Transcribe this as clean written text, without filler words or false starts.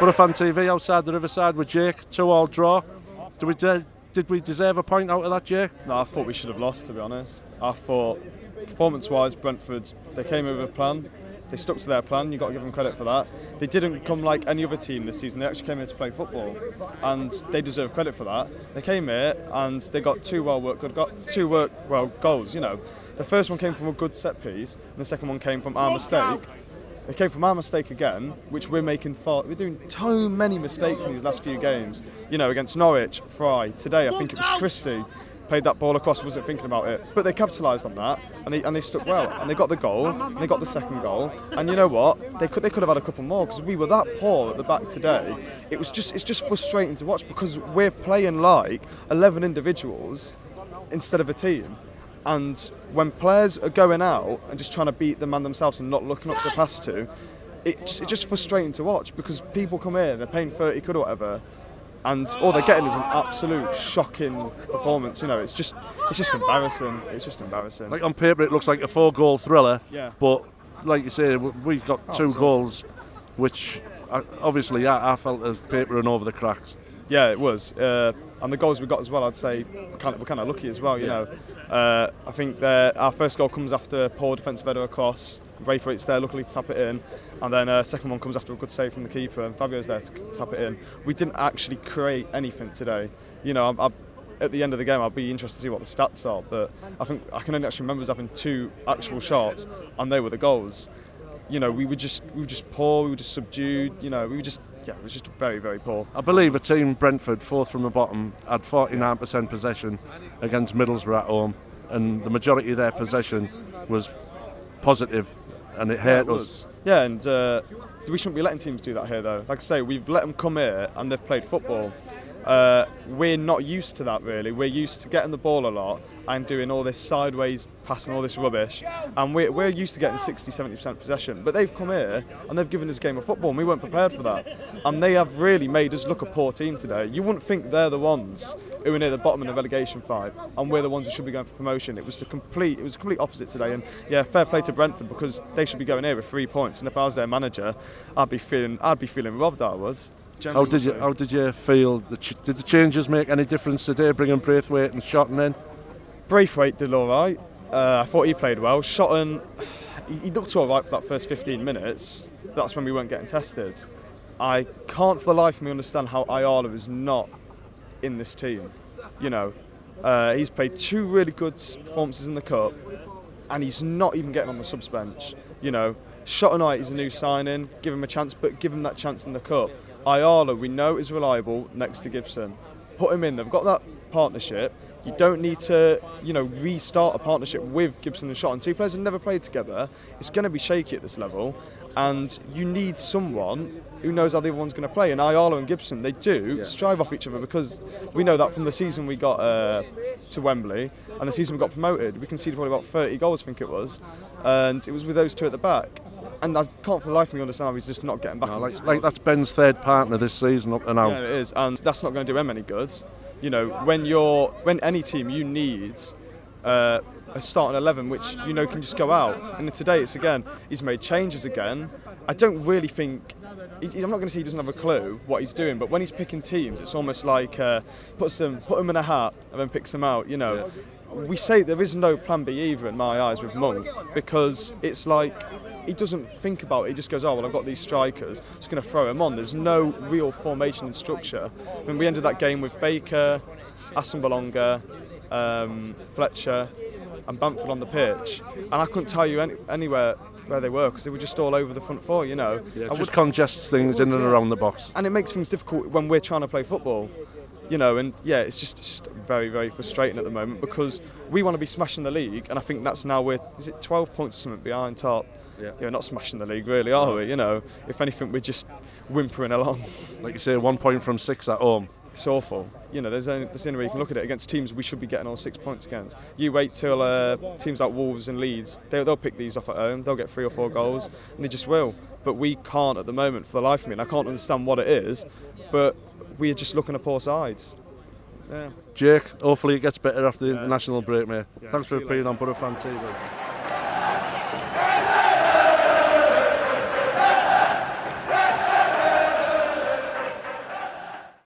BoroFanTV outside the Riverside with Jake, 2-2 draw. Did we deserve a point out of that, Jake? No, I thought we should have lost, to be honest. I thought, performance-wise, Brentford, they came in with a plan. They stuck to their plan. You've got to give them credit for that. They didn't come like any other team this season. They actually came here to play football, and they deserve credit for that. They came here and they got two goals. You know, the first one came from a good set piece, and the second one came from our mistake. It came from our mistake again, which we're making far. We're doing so many mistakes in these last few games. You know, against Norwich, Fry. Today, I think it was Christie. Played that ball across, wasn't thinking about it. But they capitalised on that, and they stuck well. And they got the goal, and they got the second goal. And you know what? They could have had a couple more, because we were that poor at the back today. It's just frustrating to watch, because we're playing like 11 individuals instead of a team. And when players are going out and just trying to beat the man themselves and not looking up to pass to, it's just frustrating to watch, because people come here and they're paying 30 quid or whatever, and all they're getting is an absolute shocking performance. You know, it's just embarrassing. It's just embarrassing. Like on paper, it looks like a 4-goal thriller. Yeah. But like you say, we got two goals, which obviously I felt as papering over the cracks. Yeah, it was. And the goals we got as well, I'd say we're kind of lucky as well. You know, I think our first goal comes after a poor defensive header across. Braithwaite's there, luckily, to tap it in, and then second one comes after a good save from the keeper, and Fabio's there to tap it in. We didn't actually create anything today. You know, at the end of the game, I'll be interested to see what the stats are, but I think I can only actually remember us having 2 actual shots, and they were the goals. You know, we were just poor, we were just subdued. You know, it was just very, very poor. I believe a team, Brentford, 4th from the bottom, had 49% possession against Middlesbrough at home, and the majority of their possession was positive, and it hurt us. Yeah, and we shouldn't be letting teams do that here, though. Like I say, we've let them come here and they've played football. We're not used to that, really. We're used to getting the ball a lot and doing all this sideways passing, all this rubbish, and we're used to getting 60-70% possession. But they've come here and they've given us a game of football, and we weren't prepared for that. And they have really made us look a poor team today. You wouldn't think they're the ones who are near the bottom of the relegation fight, and we're the ones who should be going for promotion. It was the complete opposite today. And yeah, fair play to Brentford, because they should be going here with 3 points. And if I was their manager, I'd be feeling robbed. I would. How did you feel? Did the changes make any difference today, bringing Braithwaite and Shotton in? Braithwaite did all right. I thought he played well. Shotton, he looked all right for that first 15 minutes. That's when we weren't getting tested. I can't for the life of me understand how Ayala is not in this team. You know, he's played 2 really good performances in the cup, and he's not even getting on the subs bench. You know, Shotton is a new signing. Give him a chance, but give him that chance in the cup. Ayala, we know, is reliable next to Gibson. Put him in. They've got that partnership. You don't need to, you know, restart a partnership with Gibson and Shotton. 2 players who never played together. It's going to be shaky at this level, and you need someone who knows how the other one's going to play. And Ayala and Gibson, they do strive off each other, because we know that from the season we got to Wembley and the season we got promoted, we conceded probably about 30 goals, I think it was, and it was with those 2 at the back. And I can't for the life of me understand how he's just not getting back. No, like that's Ben's 3rd partner this season up to now. Yeah, it is, and that's not going to do him any good. You know, when any team, you need a starting 11 which you know can just go out. And today he's made changes again. I don't really think. I'm not going to say he doesn't have a clue what he's doing, but when he's picking teams, it's almost like put them in a hat and then picks them out. You know. We say there is no plan B either in my eyes with Monk, because it's like he doesn't think about it. He just goes, oh well, I've got these strikers, just going to throw them on. There's no real formation and structure. I mean, we ended that game with Baker, Asombalonga, Fletcher and Bamford on the pitch, and I couldn't tell you anywhere where they were, because they were just all over the front 4, you know. Yeah, it just congests things in and around the box. And it makes things difficult when we're trying to play football. You know, and yeah, it's just very, very frustrating at the moment, because we want to be smashing the league, and I think that's now is it 12 points or something behind top? Yeah, we're not smashing the league really, are we? You know, if anything, we're just whimpering along. Like you say, 1 point from 6 at home. It's awful. You know, there's only way you can look at it against teams we should be getting all 6 points against. You wait till teams like Wolves and Leeds, they'll pick these off at home, they'll get 3 or 4 goals, and they just will. But we can't at the moment, for the life of me, and I can't understand what it is, but we're just looking at poor sides. Yeah. Jake, hopefully it gets better after the international break, mate. Thanks for appearing on BoroFanTV.